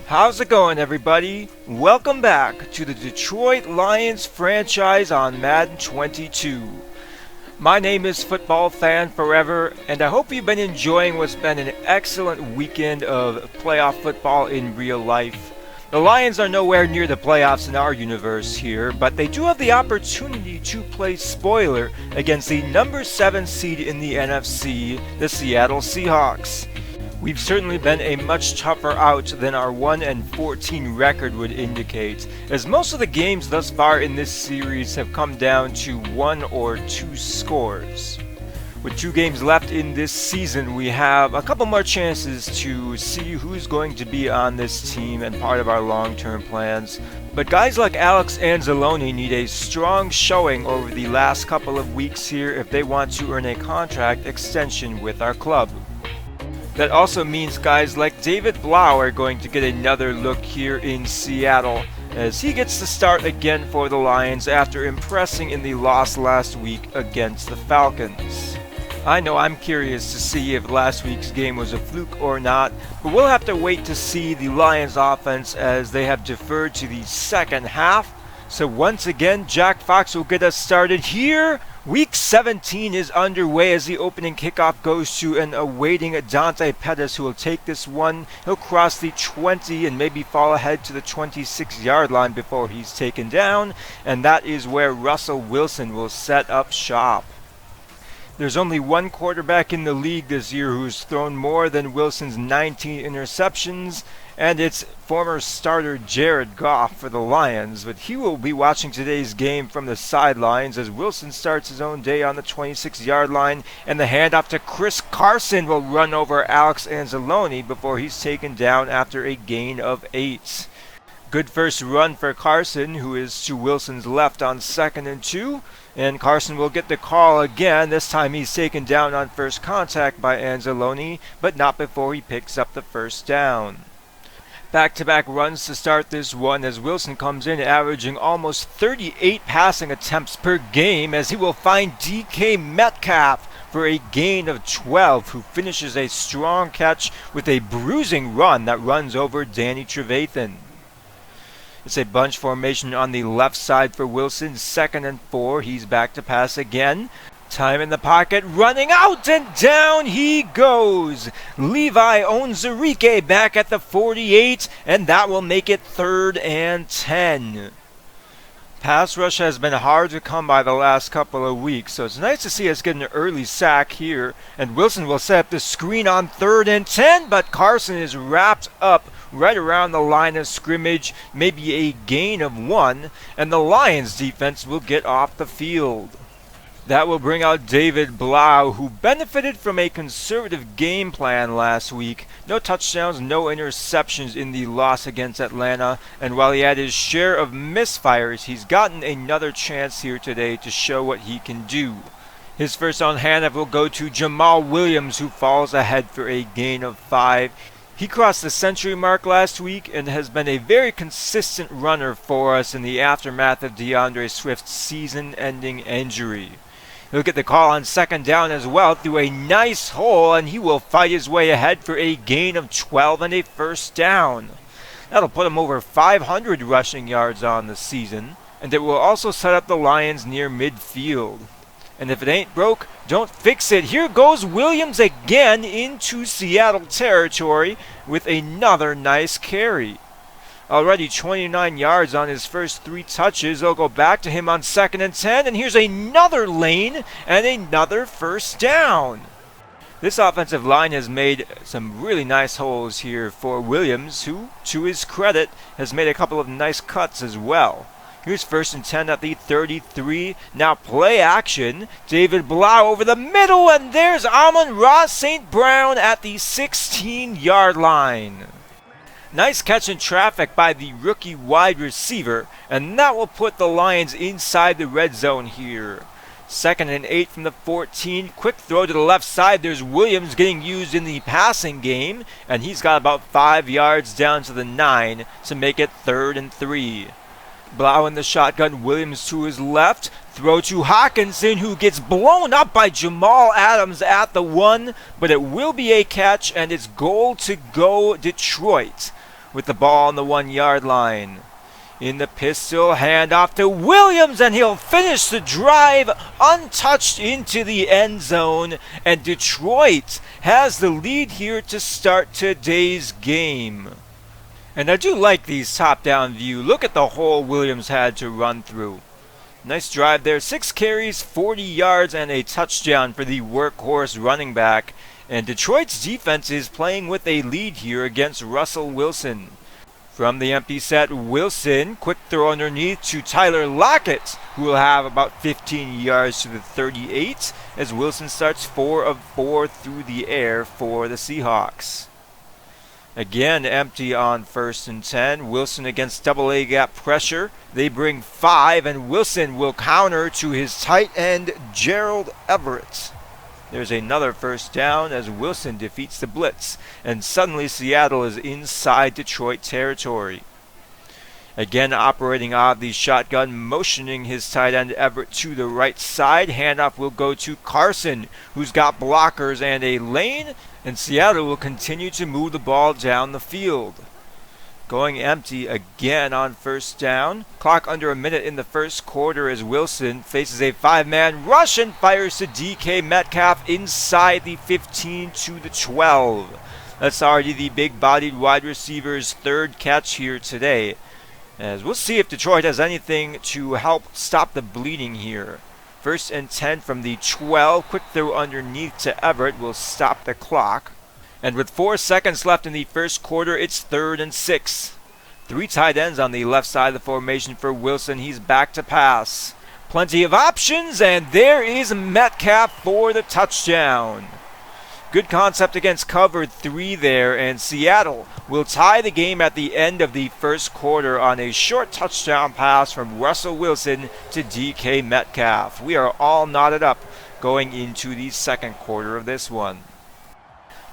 How's it going, everybody? Welcome back to the Detroit Lions franchise on Madden 22. My name is Football Fan Forever, and I hope you've been enjoying what's been an excellent weekend of playoff football in real life. The Lions are nowhere near the playoffs in our universe here, but they do have the opportunity to play spoiler against the number 7 seed in the NFC, the Seattle Seahawks. We've certainly been a much tougher out than our 1-14 record would indicate, as most of the games thus far in this series have come down to 1 or 2 scores. With 2 games left in this season, we have a couple more chances to see who's going to be on this team and part of our long-term plans. But guys like Alex Anzalone need a strong showing over the last couple of weeks here if they want to earn a contract extension with our club. That also means guys like David Blough are going to get another look here in Seattle, as he gets to start again for the Lions after impressing in the loss last week against the Falcons. I know I'm curious to see if last week's game was a fluke or not, but we'll have to wait to see the Lions offense as they have deferred to the second half. So once again, Jack Fox will get us started here. Week 17 is underway as the opening kickoff goes to an awaiting Dante Pettis, who will take this one. He'll cross the 20 and maybe fall ahead to the 26-yard line before he's taken down, and that is where Russell Wilson will set up shop. There's only one quarterback in the league this year who's thrown more than Wilson's 19 interceptions, and it's former starter Jared Goff for the Lions, but he will be watching today's game from the sidelines as Wilson starts his own day on the 26-yard line, and the handoff to Chris Carson will run over Alex Anzalone before he's taken down after a gain of 8. Good first run for Carson, who is to Wilson's left on 2nd and 2, and Carson will get the call again. This time he's taken down on first contact by Anzalone, but not before he picks up the first down. Back-to-back runs to start this one as Wilson comes in averaging almost 38 passing attempts per game as he will find DK Metcalf for a gain of 12, who finishes a strong catch with a bruising run that runs over Danny Trevathan. It's a bunch formation on the left side for Wilson, 2nd and 4. He's back to pass again. Time in the pocket, running out, and down he goes. Levi Onwuzurike back at the 48, and that will make it 3rd and 10. Pass rush has been hard to come by the last couple of weeks, so it's nice to see us get an early sack here. And Wilson will set up the screen on 3rd and 10, but Carson is wrapped up right around the line of scrimmage, maybe a gain of 1, and the Lions defense will get off the field. That will bring out David Blough, who benefited from a conservative game plan last week. No touchdowns, no interceptions in the loss against Atlanta, and while he had his share of misfires, he's gotten another chance here today to show what he can do. His first on handoff will go to Jamal Williams, who falls ahead for a gain of 5. He crossed the century mark last week and has been a very consistent runner for us in the aftermath of DeAndre Swift's season-ending injury. He'll get the call on 2nd down as well through a nice hole, and he will fight his way ahead for a gain of 12 and a first down. That'll put him over 500 rushing yards on the season, and it will also set up the Lions near midfield. And if it ain't broke, don't fix it. Here goes Williams again into Seattle territory with another nice carry. Already 29 yards on his first 3 touches. They'll go back to him on 2nd and 10, and here's another lane and another first down. This offensive line has made some really nice holes here for Williams, who, to his credit, has made a couple of nice cuts as well. Here's 1st and 10 at the 33. Now play action. David Blough over the middle, and there's Amon-Ra St. Brown at the 16-yard line. Nice catch in traffic by the rookie wide receiver, and that will put the Lions inside the red zone here. 2nd and 8 from the 14. Quick throw to the left side. There's Williams getting used in the passing game, and he's got about 5 yards down to the 9 to make it 3rd and 3. Blough in the shotgun, Williams to his left. Throw to Hawkinson, who gets blown up by Jamal Adams at the 1, but it will be a catch, and it's goal to go Detroit. with the ball on the 1-yard line. In the pistol, handoff to Williams, and he'll finish the drive untouched into the end zone. And Detroit has the lead here to start today's game. And I do like these top-down view. Look at the hole Williams had to run through. Nice drive there. 6 carries, 40 yards, and a touchdown for the workhorse running back. And Detroit's defense is playing with a lead here against Russell Wilson. From the empty set, Wilson, quick throw underneath to Tyler Lockett, who will have about 15 yards to the 38 as Wilson starts 4 of 4 through the air for the Seahawks. Again, empty on 1st and 10. Wilson against double A gap pressure. They bring 5, and Wilson will counter to his tight end, Gerald Everett. There's another first down as Wilson defeats the blitz, and suddenly Seattle is inside Detroit territory. Again, operating out of the shotgun, motioning his tight end Everett to the right side. Handoff will go to Carson, who's got blockers and a lane, and Seattle will continue to move the ball down the field. Going empty again on 1st down. Clock under a minute in the 1st quarter as Wilson faces a 5-man rush and fires to DK Metcalf inside the 15 to the 12. That's already the big-bodied wide receiver's 3rd catch here today. As we'll see if Detroit has anything to help stop the bleeding here. 1st and 10 from the 12. Quick throw underneath to Everett will stop the clock. And with 4 seconds left in the 1st quarter, it's 3rd and 6. 3 tight ends on the left side of the formation for Wilson. He's back to pass. Plenty of options, and there is Metcalf for the touchdown. Good concept against cover 3 there, and Seattle will tie the game at the end of the 1st quarter on a short touchdown pass from Russell Wilson to DK Metcalf. We are all knotted up going into the 2nd quarter of this one.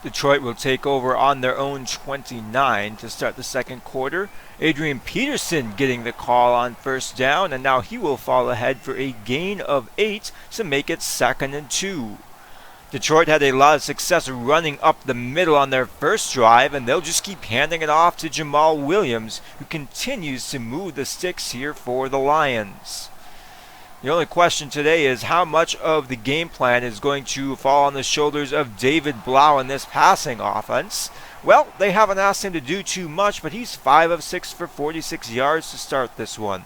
Detroit will take over on their own 29 to start the 2nd quarter. Adrian Peterson getting the call on 1st down, and now he will fall ahead for a gain of 8 to make it 2nd and 2. Detroit had a lot of success running up the middle on their first drive, and they'll just keep handing it off to Jamal Williams, who continues to move the sticks here for the Lions. The only question today is how much of the game plan is going to fall on the shoulders of David Blough in this passing offense. Well, they haven't asked him to do too much, but he's 5 of 6 for 46 yards to start this one.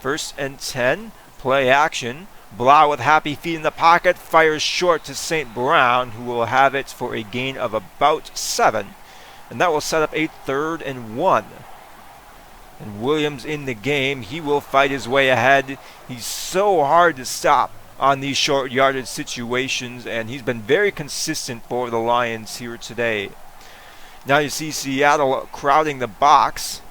1st and 10, play action. Blough with happy feet in the pocket fires short to St. Brown, who will have it for a gain of about 7. And that will set up a 3rd and 1. And Williams in the game, he will fight his way ahead. He's so hard to stop on these short yardage situations, and he's been very consistent for the Lions here today. Now you see Seattle crowding the box.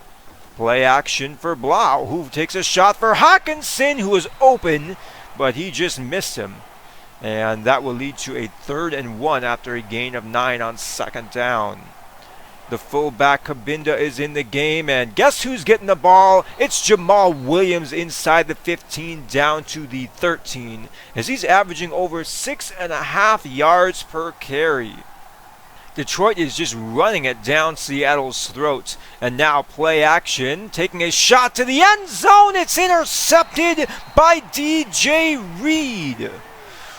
Play action for Blough, who takes a shot for Hawkinson, who is open, but he just missed him. And that will lead to a 3rd and 1 after a gain of 9 on 2nd down. The fullback Kabinda is in the game, and guess who's getting the ball? It's Jamal Williams inside the 15 down to the 13, as he's averaging over 6.5 yards per carry. Detroit is just running it down Seattle's throat, and now play action, taking a shot to the end zone. It's intercepted by DJ Reed.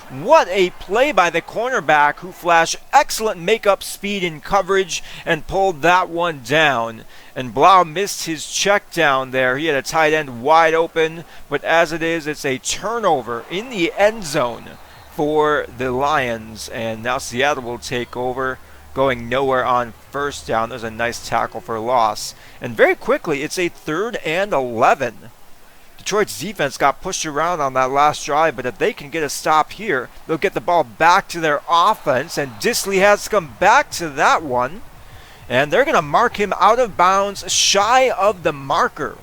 What a play by the cornerback, who flashed excellent makeup speed in coverage and pulled that one down. And Blough missed his check down there. He had a tight end wide open, but as it is, it's a turnover in the end zone for the Lions. And now Seattle will take over, going nowhere on 1st down. There's a nice tackle for loss. And very quickly, it's a 3rd and 11. Detroit's defense got pushed around on that last drive, but if they can get a stop here, they'll get the ball back to their offense, and Dissly has to come back to that one, and they're going to mark him out of bounds shy of the marker.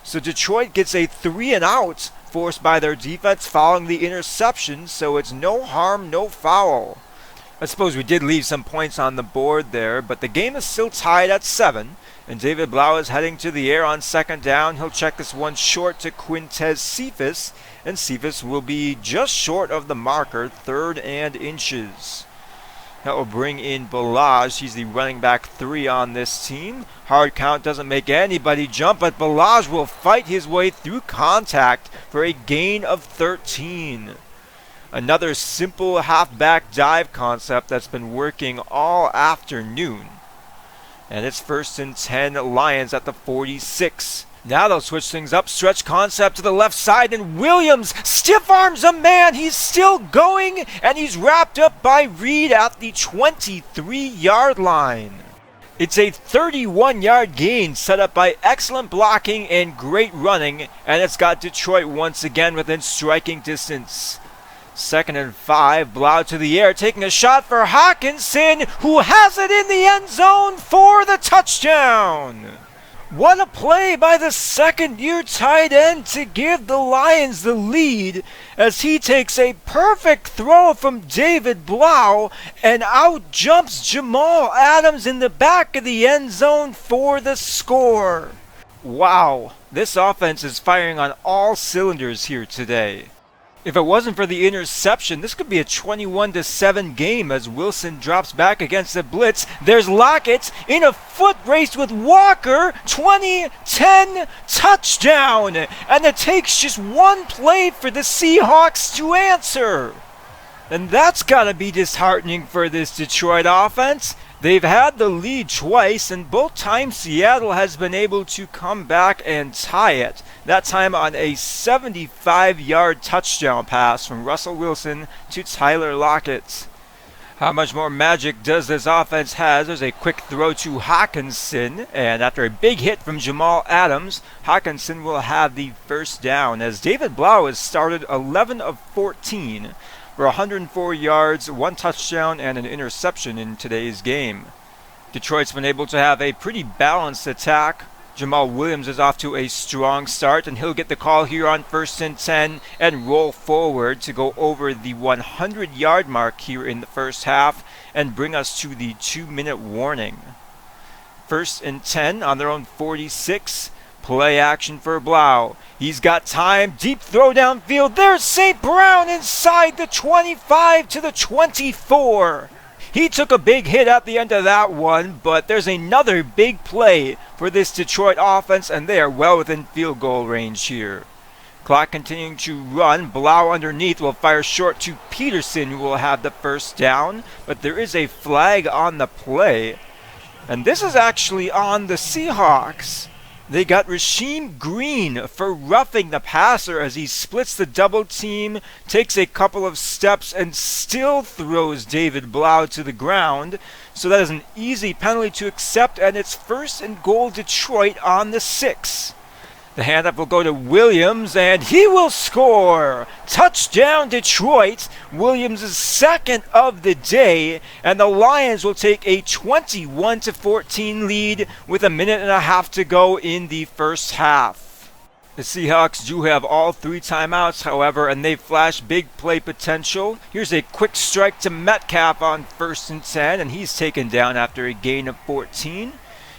So Detroit gets a 3 and out forced by their defense following the interception, so it's no harm, no foul. I suppose we did leave some points on the board there, but the game is still tied at 7. And David Blough is heading to the air on 2nd down. He'll check this one short to Quintez Cephas, and Cephas will be just short of the marker, 3rd and inches. That will bring in Blough. He's the running back 3 on this team. Hard count doesn't make anybody jump, but Blough will fight his way through contact for a gain of 13. Another simple halfback dive concept that's been working all afternoon. And it's 1st and 10 Lions at the 46. Now they'll switch things up. Stretch concept to the left side, and Williams stiff arms a man. He's still going, and he's wrapped up by Reed at the 23-yard line. It's a 31-yard gain set up by excellent blocking and great running, and it's got Detroit once again within striking distance. 2nd and 5, Blough to the air, taking a shot for Hawkinson, who has it in the end zone for the touchdown. What a play by the second-year tight end to give the Lions the lead as he takes a perfect throw from David Blough and out jumps Jamal Adams in the back of the end zone for the score. Wow, this offense is firing on all cylinders here today. If it wasn't for the interception, this could be a 21-7 game as Wilson drops back against the blitz. There's Lockett in a foot race with Walker. 20-10 touchdown. And it takes just one play for the Seahawks to answer. And that's got to be disheartening for this Detroit offense. They've had the lead twice, and both times Seattle has been able to come back and tie it. That time on a 75-yard touchdown pass from Russell Wilson to Tyler Lockett. How much more magic does this offense have? There's a quick throw to Hawkinson, and after a big hit from Jamal Adams, Hawkinson will have the first down as David Blough has started 11 of 14. For 104 yards, 1 touchdown, and an interception in today's game. Detroit's been able to have a pretty balanced attack. Jamal Williams is off to a strong start, and he'll get the call here on 1st and 10 and roll forward to go over the 100-yard mark here in the first half and bring us to the 2-minute warning. 1st and 10 on their own 46. Play action for Blough. He's got time. Deep throw downfield. There's St. Brown inside the 25 to the 24. He took a big hit at the end of that one, but there's another big play for this Detroit offense, and they are well within field goal range here. Clock continuing to run. Blough underneath will fire short to Peterson, who will have the first down, but there is a flag on the play, and this is actually on the Seahawks. They got Rasheem Green for roughing the passer as he splits the double team, takes a couple of steps, and still throws David Blough to the ground. So that is an easy penalty to accept, and it's 1st and goal Detroit on the 6. The handoff will go to Williams, and he will score! Touchdown Detroit! Williams' 2nd of the day, and the Lions will take a 21-14 lead with 1.5 minutes to go in the first half. The Seahawks do have all 3 timeouts, however, and they flash big play potential. Here's a quick strike to Metcalf on 1st and 10, and he's taken down after a gain of 14.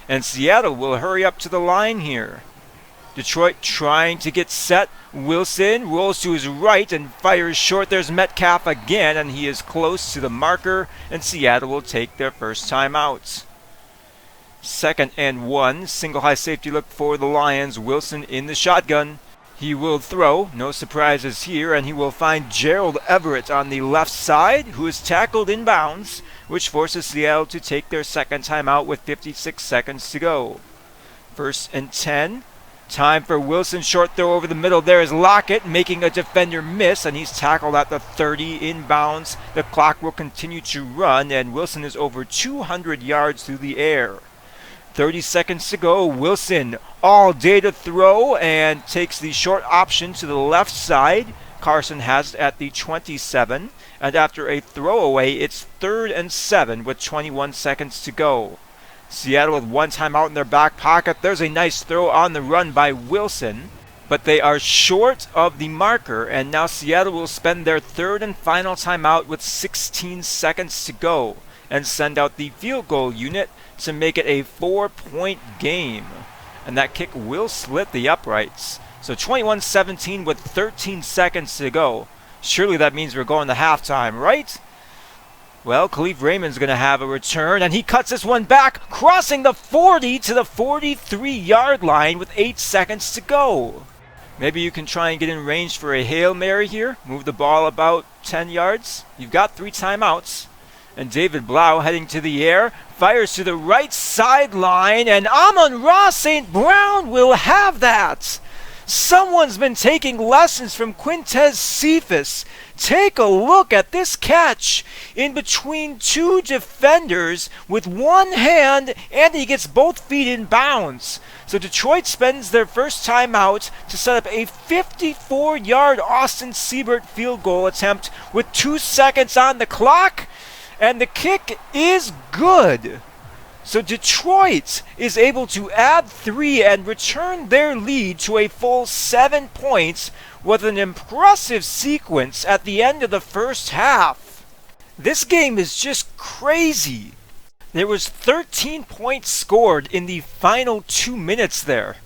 And Seattle will hurry up to the line here. Detroit trying to get set. Wilson rolls to his right and fires short. There's Metcalf again, and he is close to the marker, and Seattle will take their first timeout. 2nd and 1, single high safety look for the Lions. Wilson in the shotgun. He will throw, no surprises here, and he will find Gerald Everett on the left side, who is tackled in bounds, which forces Seattle to take their second timeout with 56 seconds to go. 1st and 10. Time for Wilson, short throw over the middle. There is Lockett making a defender miss, and he's tackled at the 30 inbounds. The clock will continue to run, and Wilson is over 200 yards through the air. 30 seconds to go. Wilson all day to throw and takes the short option to the left side. Carson has it at the 27, and after a throwaway, it's 3rd and 7 with 21 seconds to go. Seattle with 1 timeout in their back pocket. There's a nice throw on the run by Wilson, but they are short of the marker, and now Seattle will spend their 3rd and final timeout with 16 seconds to go and send out the field goal unit to make it a 4-point game. And that kick will slit the uprights. So 21-17 with 13 seconds to go. Surely that means we're going to halftime, right? Well, Khalif Raymond's going to have a return, and he cuts this one back, crossing the 40 to the 43-yard line with 8 seconds to go. Maybe you can try and get in range for a Hail Mary here. Move the ball about 10 yards. You've got 3 timeouts. And David Blough heading to the air, fires to the right sideline, and Amon-Ra St. Brown will have that. Someone's been taking lessons from Quintez Cephas. Take a look at this catch in between 2 defenders with one hand, and he gets both feet in bounds. So Detroit spends their first timeout to set up a 54-yard Austin Siebert field goal attempt with 2 seconds on the clock, and the kick is good. So Detroit is able to add 3 and return their lead to a full 7 points with an impressive sequence at the end of the first half. This game is just crazy. There was 13 points scored in the final 2 minutes there.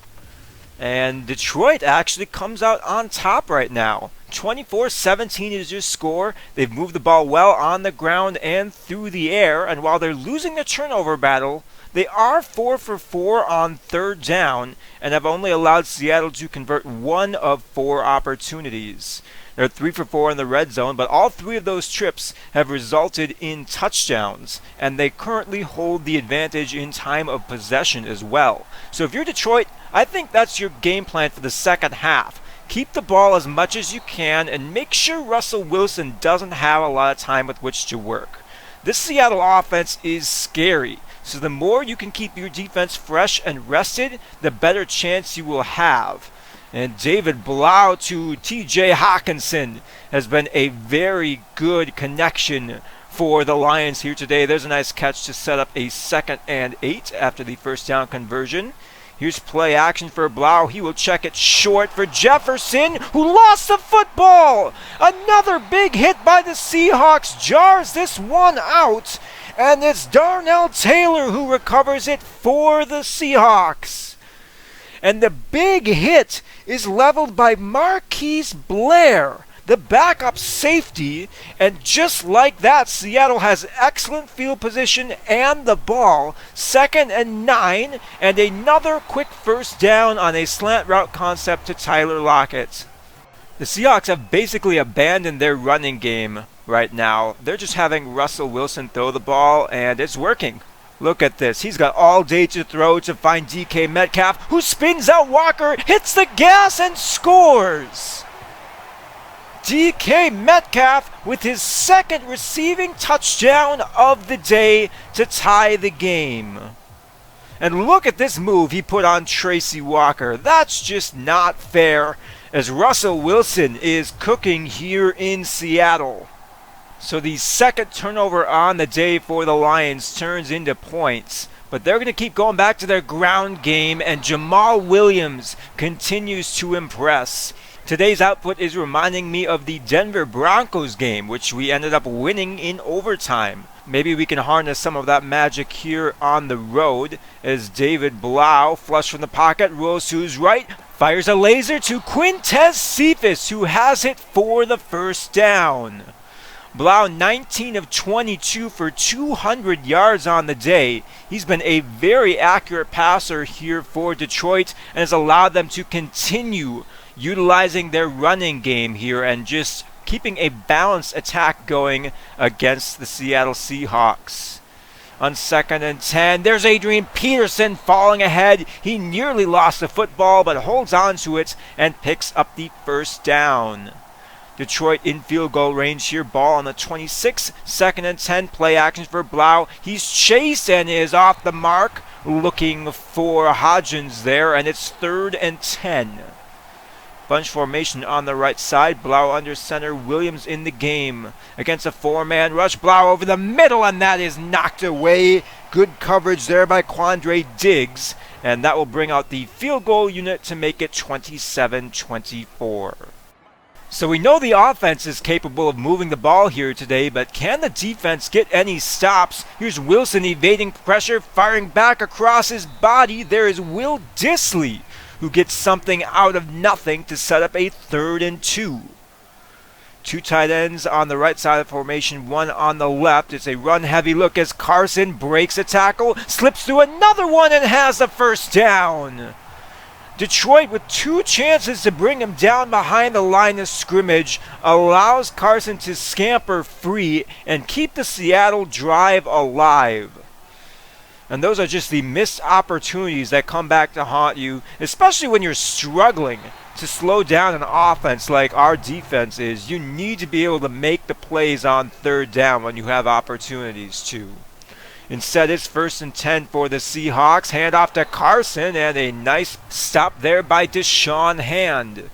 And Detroit actually comes out on top right now. 24-17 is your score. They've moved the ball well on the ground and through the air, and while they're losing the turnover battle, they are 4 for 4 on third down and have only allowed Seattle to convert 1 of 4 opportunities. They're 3 for 4 in the red zone, but all 3 of those trips have resulted in touchdowns, and they currently hold the advantage in time of possession as well. So if you're Detroit, I think that's your game plan for the second half. Keep the ball as much as you can and make sure Russell Wilson doesn't have a lot of time with which to work. This Seattle offense is scary, so the more you can keep your defense fresh and rested, the better chance you will have. And David Blough to TJ Hawkinson has been a very good connection for the Lions here today. There's a nice catch to set up a 2nd and 8 after the first down conversion. Here's play action for Blough. He will check it short for Jefferson, who lost the football. Another big hit by the Seahawks jars this one out, and it's Darnell Taylor who recovers it for the Seahawks. And the big hit is leveled by Marquise Blair, the backup safety, and just like that, Seattle has excellent field position and the ball. 2nd and 9, and another quick first down on a slant route concept to Tyler Lockett. The Seahawks have basically abandoned their running game right now. They're just having Russell Wilson throw the ball, and it's working. Look at this. He's got all day to throw to find DK Metcalf, who spins out Walker, hits the gas, and scores. DK Metcalf with his 2nd receiving touchdown of the day to tie the game. And look at this move he put on Tracy Walker. That's just not fair, as Russell Wilson is cooking here in Seattle. So the 2nd turnover on the day for the Lions turns into points. But they're going to keep going back to their ground game, and Jamal Williams continues to impress. Today's output is reminding me of the Denver Broncos game, which we ended up winning in overtime. Maybe we can harness some of that magic here on the road as David Blough, flush from the pocket, rolls to his right, fires a laser to Quintez Cephas, who has it for the first down. Blough 19 of 22 for 200 yards on the day. He's been a very accurate passer here for Detroit and has allowed them to continue utilizing their running game here and just keeping a balanced attack going against the Seattle Seahawks. On 2nd and 10, there's Adrian Peterson falling ahead. He nearly lost the football but holds on to it and picks up the first down. Detroit in field goal range here. Ball on the 26. 2nd and 10. Play action for Blough. He's chased and is off the mark. Looking for Hodgins there, and it's 3rd and 10. Bunch formation on the right side. Blough under center. Williams in the game against a 4-man rush. Blough over the middle, and that is knocked away. Good coverage there by Quandre Diggs, and that will bring out the field goal unit to make it 27-24. So we know the offense is capable of moving the ball here today, but can the defense get any stops? Here's Wilson evading pressure, firing back across his body. There is Will Dissly, who gets something out of nothing to set up a 3rd and 2. Two tight ends on the right side of the formation, one on the left. It's a run-heavy look as Carson breaks a tackle, slips through another one, and has the first down. Detroit, with two chances to bring him down behind the line of scrimmage, allows Carson to scamper free and keep the Seattle drive alive. And those are just the missed opportunities that come back to haunt you, especially when you're struggling to slow down an offense like our defense is. You need to be able to make the plays on third down when you have opportunities to. Instead, it's 1st and 10 for the Seahawks. Hand off to Carson, and a nice stop there by Deshaun Hand.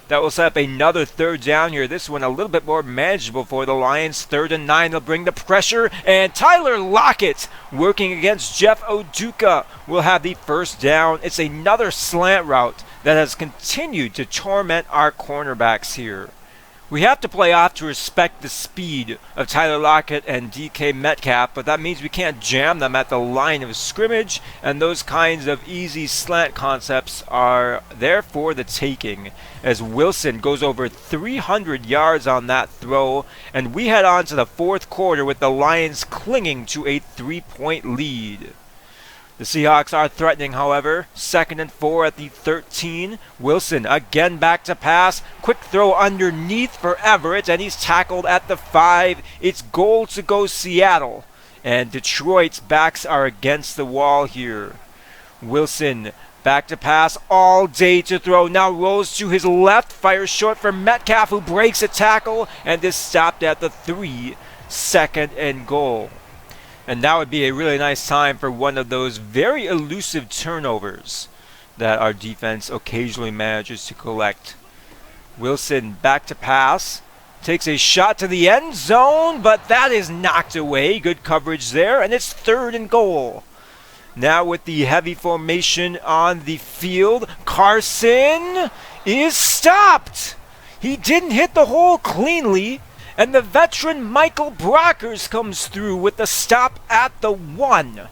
That will set up another third down here. This one a little bit more manageable for the Lions. 3rd and 9, they'll bring the pressure, and Tyler Lockett, working against Jeff Oduka, will have the first down. It's another slant route that has continued to torment our cornerbacks here. We have to play off to respect the speed of Tyler Lockett and DK Metcalf, but that means we can't jam them at the line of scrimmage, and those kinds of easy slant concepts are there for the taking, as Wilson goes over 300 yards on that throw, and we head on to the fourth quarter with the Lions clinging to a 3-point lead. The Seahawks are threatening, however. 2nd and 4 at the 13. Wilson again back to pass. Quick throw underneath for Everett, and he's tackled at the 5. It's goal to go Seattle, and Detroit's backs are against the wall here. Wilson back to pass, all day to throw. Now rolls to his left, fires short for Metcalf, who breaks a tackle, and is stopped at the 3. 2nd and goal. And that would be a really nice time for one of those very elusive turnovers that our defense occasionally manages to collect. Wilson back to pass. Takes a shot to the end zone, but that is knocked away. Good coverage there, and it's 3rd and goal. Now with the heavy formation on the field, Carson is stopped. He didn't hit the hole cleanly. And the veteran Michael Brockers comes through with the stop at the 1.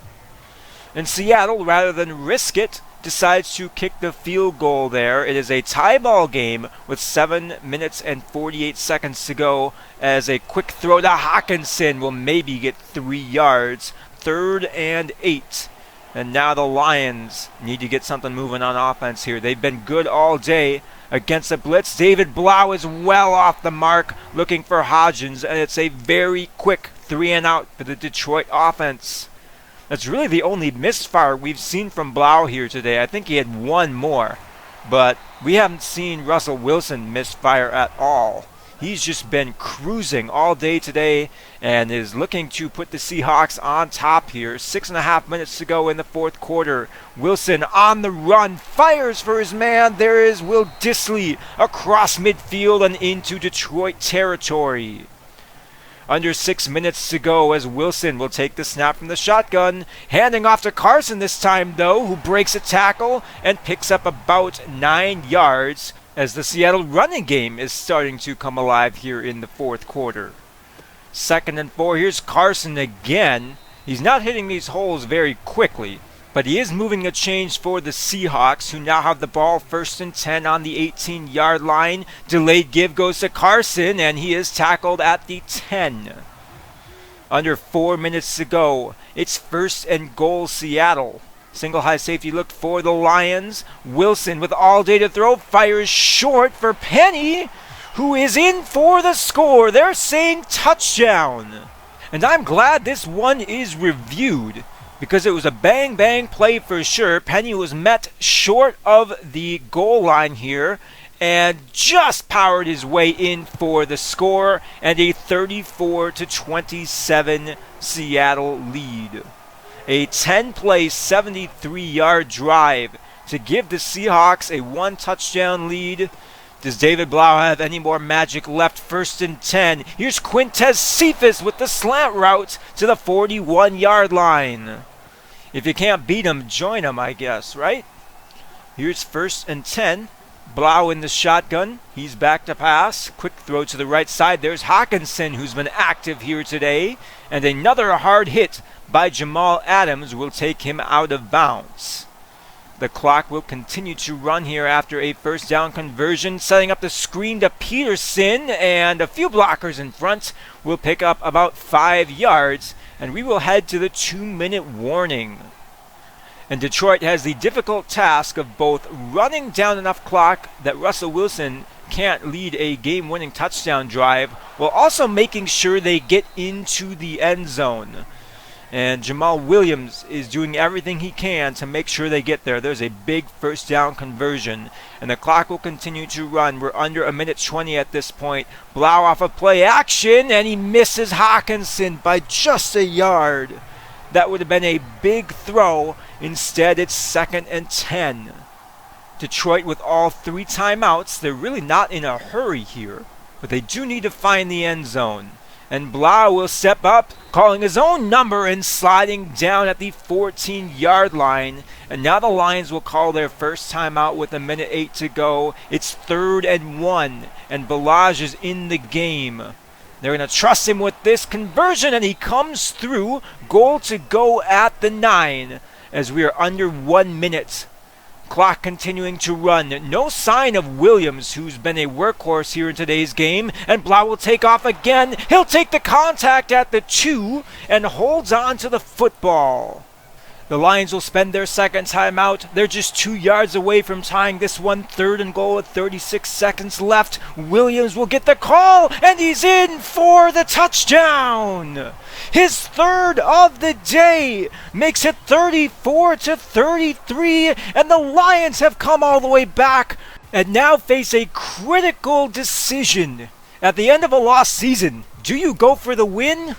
And Seattle, rather than risk it, decides to kick the field goal there. It is a tie ball game with 7 minutes and 48 seconds to go, as a quick throw to Hawkinson will maybe get 3 yards. 3rd and 8. And now the Lions need to get something moving on offense here. They've been good all day against the blitz. David Blough is well off the mark, looking for Hodgins, and it's a very quick 3 and out for the Detroit offense. That's really the only misfire we've seen from Blough here today. I think he had one more, but we haven't seen Russell Wilson misfire at all. He's just been cruising all day today and is looking to put the Seahawks on top here. 6.5 minutes to go in the fourth quarter. Wilson on the run, fires for his man. There is Will Dissly across midfield and into Detroit territory. Under 6 minutes to go as Wilson will take the snap from the shotgun. Handing off to Carson this time, though, who breaks a tackle and picks up about 9 yards, as the Seattle running game is starting to come alive here in the fourth quarter. 2nd and 4, here's Carson again. He's not hitting these holes very quickly, but he is moving a change for the Seahawks, who now have the ball 1st and 10 on the 18-yard line. Delayed give goes to Carson, and he is tackled at the 10. Under 4 minutes to go, it's 1st and goal Seattle. Single high safety look for the Lions. Wilson with all day to throw, fires short for Penny, who is in for the score. They're saying touchdown. And I'm glad this one is reviewed, because it was a bang-bang play for sure. Penny was met short of the goal line here and just powered his way in for the score, and a 34-27 Seattle lead. A 10-play, 73-yard drive to give the Seahawks a 1-touchdown lead. Does David Blough have any more magic left? 1st and 10. Here's Quintez Cephas with the slant route to the 41-yard line. If you can't beat him, join him, I guess, right? Here's 1st and 10. Blough in the shotgun. He's back to pass. Quick throw to the right side. There's Hawkinson, who's been active here today. And another hard hit by Jamal Adams will take him out of bounds. The clock will continue to run here after a first down conversion, setting up the screen to Peterson, and a few blockers in front will pick up about 5 yards, and we will head to the 2-minute warning. And Detroit has the difficult task of both running down enough clock that Russell Wilson can't lead a game-winning touchdown drive, while also making sure they get into the end zone. And Jamal Williams is doing everything he can to make sure they get there. There's a big first down conversion, and the clock will continue to run. We're under 1:20 at this point. Blough off of play action, and he misses Hawkinson by just a yard. That would have been a big throw. Instead, it's 2nd and 10. Detroit with all 3 timeouts. They're really not in a hurry here, but they do need to find the end zone. And Blough will step up, calling his own number and sliding down at the 14-yard line. And now the Lions will call their first timeout with 1:08 to go. It's 3rd and 1, and Blough is in the game. They're going to trust him with this conversion, and he comes through. Goal to go at the 9 as we are under 1 minute. Clock continuing to run. No sign of Williams, who's been a workhorse here in today's game. And Blough will take off again. He'll take the contact at the 2 and holds on to the football. The Lions will spend their second timeout. They're just 2 yards away from tying this one. 3rd and goal with 36 seconds left. Williams will get the call, and he's in for the touchdown. His 3rd of the day makes it 34-33, and the Lions have come all the way back and now face a critical decision at the end of a lost season. Do you go for the win?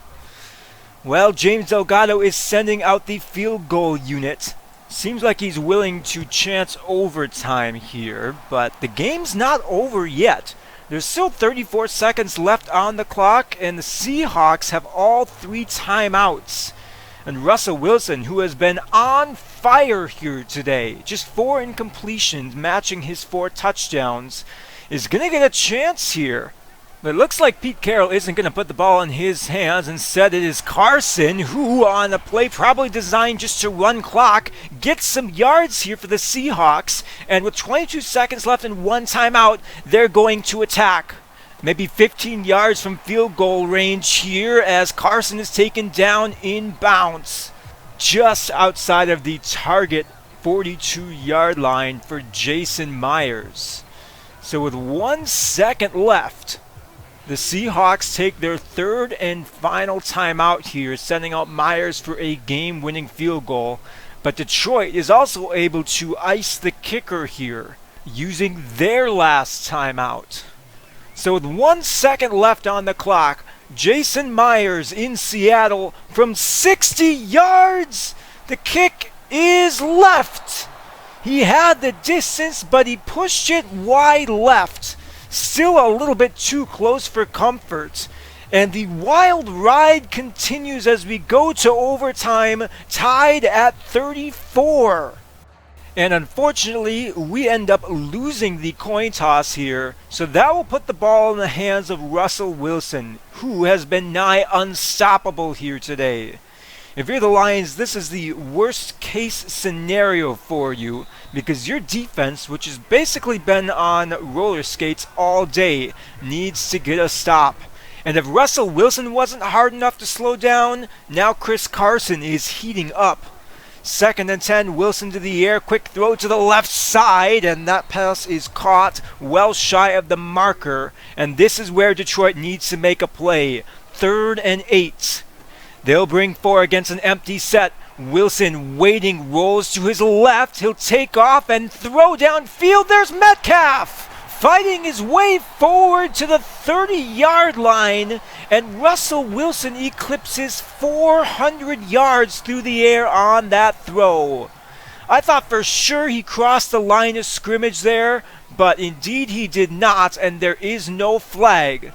Well, James Delgado is sending out the field goal unit. Seems like he's willing to chance overtime here, but the game's not over yet. There's still 34 seconds left on the clock, and the Seahawks have all 3 timeouts. And Russell Wilson, who has been on fire here today, just 4 incompletions matching his 4 touchdowns, is going to get a chance here. But it looks like Pete Carroll isn't going to put the ball in his hands. Instead, it is Carson, who on a play probably designed just to run clock, gets some yards here for the Seahawks. And with 22 seconds left and 1 timeout, they're going to attack. Maybe 15 yards from field goal range here as Carson is taken down in bounds. Just outside of the target 42-yard line for Jason Myers. So with 1 second left, the Seahawks take their 3rd and final timeout here, sending out Myers for a game-winning field goal. But Detroit is also able to ice the kicker here, using their last timeout. So with 1 second left on the clock, Jason Myers in Seattle from 60 yards. The kick is left. He had the distance, but he pushed it wide left. Still a little bit too close for comfort. And the wild ride continues as we go to overtime, tied at 34. And unfortunately, we end up losing the coin toss here. So that will put the ball in the hands of Russell Wilson, who has been nigh unstoppable here today. If you're the Lions, this is the worst case scenario for you, because your defense, which has basically been on roller skates all day, needs to get a stop. And if Russell Wilson wasn't hard enough to slow down, now Chris Carson is heating up. 2nd and 10, Wilson to the air, quick throw to the left side, and that pass is caught well shy of the marker. And this is where Detroit needs to make a play. 3rd and 8. They'll bring 4 against an empty set. Wilson waiting, rolls to his left. He'll take off and throw downfield. There's Metcalf fighting his way forward to the 30-yard line. And Russell Wilson eclipses 400 yards through the air on that throw. I thought for sure he crossed the line of scrimmage there, but indeed he did not, and there is no flag.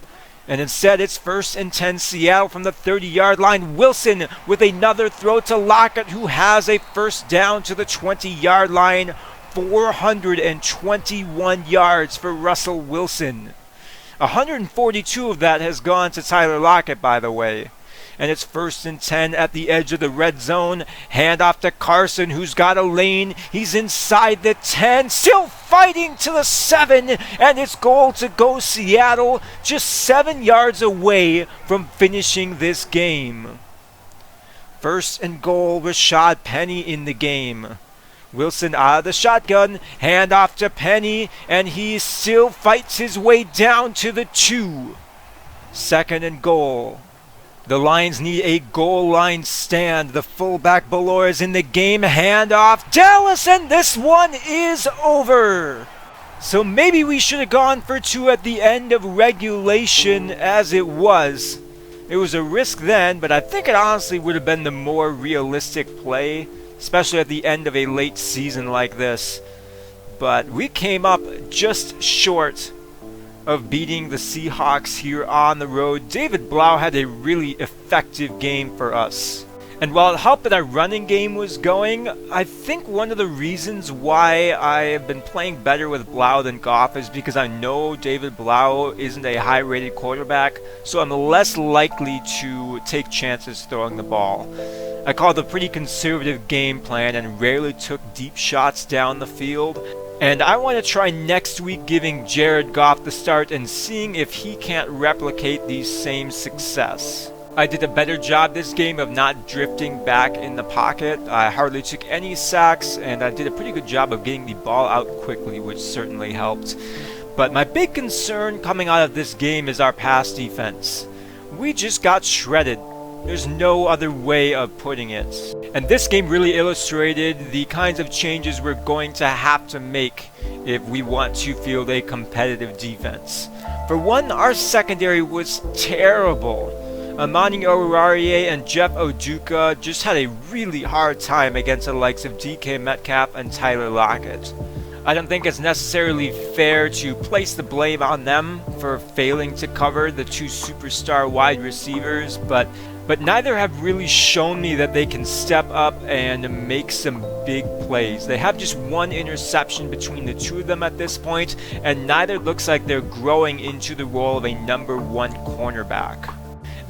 And instead, it's 1st and 10 Seattle from the 30-yard line. Wilson with another throw to Lockett, who has a first down to the 20-yard line. 421 yards for Russell Wilson. 142 of that has gone to Tyler Lockett, by the way. and it's 1st and 10 at the edge of the red zone. Hand off to Carson, who's got a lane. He's inside the 10, still fighting to the 7, and it's goal to go Seattle, just 7 yards away from finishing this game. 1st and goal, Rashad Penny in the game. Wilson out of the shotgun, hand off to Penny, and he still fights his way down to the 2. 2nd and goal. The Lions need a goal line stand. The fullback Blough is in the game, hand off Dallas, and this one is over. So maybe we should have gone for 2 at the end of regulation as it was. It was a risk then, but I think it honestly would have been the more realistic play, especially at the end of a late season like this. But we came up just short of beating the Seahawks here on the road. David Blough had a really effective game for us. And while it helped that our running game was going, I think one of the reasons why I have been playing better with Blough than Goff is because I know David Blough isn't a high-rated quarterback, so I'm less likely to take chances throwing the ball. I called a pretty conservative game plan and rarely took deep shots down the field. And I want to try next week giving Jared Goff the start and seeing if he can't replicate the same success. I did a better job this game of not drifting back in the pocket. I hardly took any sacks, and I did a pretty good job of getting the ball out quickly, which certainly helped. But my big concern coming out of this game is our pass defense. We just got shredded. There's no other way of putting it. And this game really illustrated the kinds of changes we're going to have to make if we want to field a competitive defense. For one, our secondary was terrible. Amani Oruwariye and Jeff Oduka just had a really hard time against the likes of DK Metcalf and Tyler Lockett. I don't think it's necessarily fair to place the blame on them for failing to cover the 2 superstar wide receivers, but neither have really shown me that they can step up and make some big plays. They have just 1 interception between the 2 of them at this point, and neither looks like they're growing into the role of a number 1 cornerback.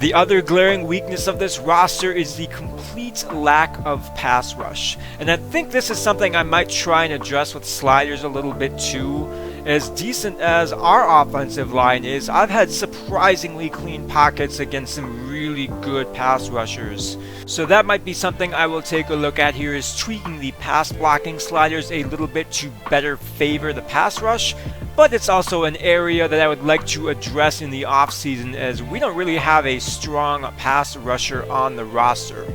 The other glaring weakness of this roster is the complete lack of pass rush. And I think this is something I might try and address with sliders a little bit too. As decent as our offensive line is, I've had surprisingly clean pockets against some really good pass rushers. So that might be something I will take a look at here, is tweaking the pass blocking sliders a little bit to better favor the pass rush. But it's also an area that I would like to address in the offseason, as we don't really have a strong pass rusher on the roster.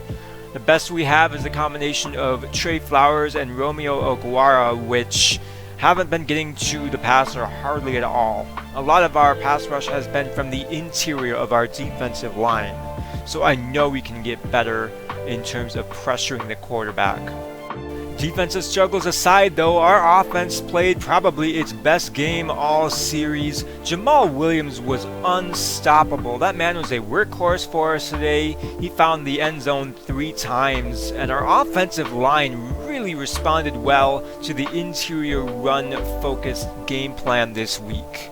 The best we have is a combination of Trey Flowers and Romeo Okwara, which haven't been getting to the passer hardly at all. A lot of our pass rush has been from the interior of our defensive line, so I know we can get better in terms of pressuring the quarterback. Defensive struggles aside though, our offense played probably its best game all series. Jamal Williams was unstoppable. That man was a workhorse for us today. He found the end zone 3 times, and our offensive line really responded well to the interior run-focused game plan this week.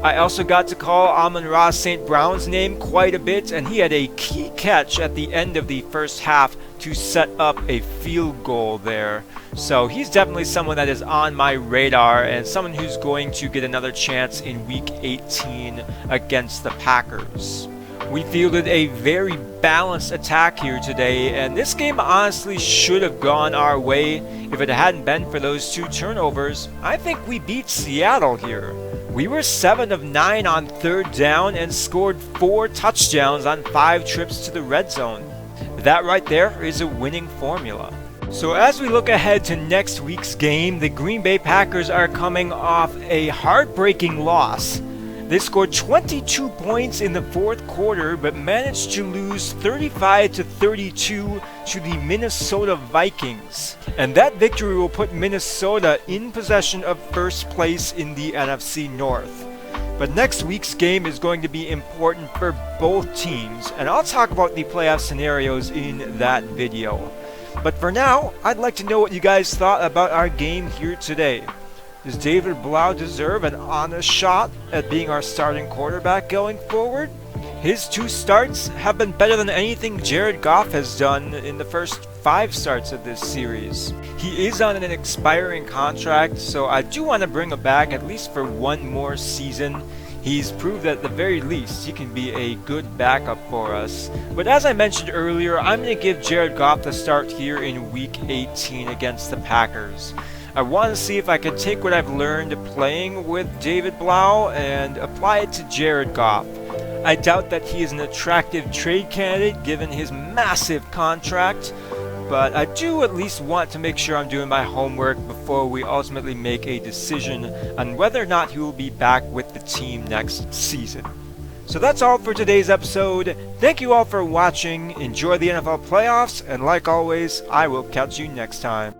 I also got to call Amon-Ra St. Brown's name quite a bit, and he had a key catch at the end of the first half to set up a field goal there. So he's definitely someone that is on my radar, and someone who's going to get another chance in Week 18 against the Packers. We fielded a very balanced attack here today, and this game honestly should have gone our way. If it hadn't been for those 2 turnovers, I think we beat Seattle here. We were 7 of 9 on 3rd down and scored 4 touchdowns on 5 trips to the red zone. That right there is a winning formula. So as we look ahead to next week's game, the Green Bay Packers are coming off a heartbreaking loss. They scored 22 points in the 4th quarter, but managed to lose 35-32 to the Minnesota Vikings. And that victory will put Minnesota in possession of 1st place in the NFC North. But next week's game is going to be important for both teams, and I'll talk about the playoff scenarios in that video. But for now, I'd like to know what you guys thought about our game here today. Does David Blough deserve an honest shot at being our starting quarterback going forward? His 2 starts have been better than anything Jared Goff has done in the first 5 starts of this series. He is on an expiring contract, so I do want to bring him back at least for 1 more season. He's proved that at the very least he can be a good backup for us. But as I mentioned earlier, I'm going to give Jared Goff the start here in Week 18 against the Packers. I want to see if I can take what I've learned playing with David Blough and apply it to Jared Goff. I doubt that he is an attractive trade candidate given his massive contract, but I do at least want to make sure I'm doing my homework before we ultimately make a decision on whether or not he will be back with the team next season. So that's all for today's episode. Thank you all for watching, enjoy the NFL playoffs, and like always, I will catch you next time.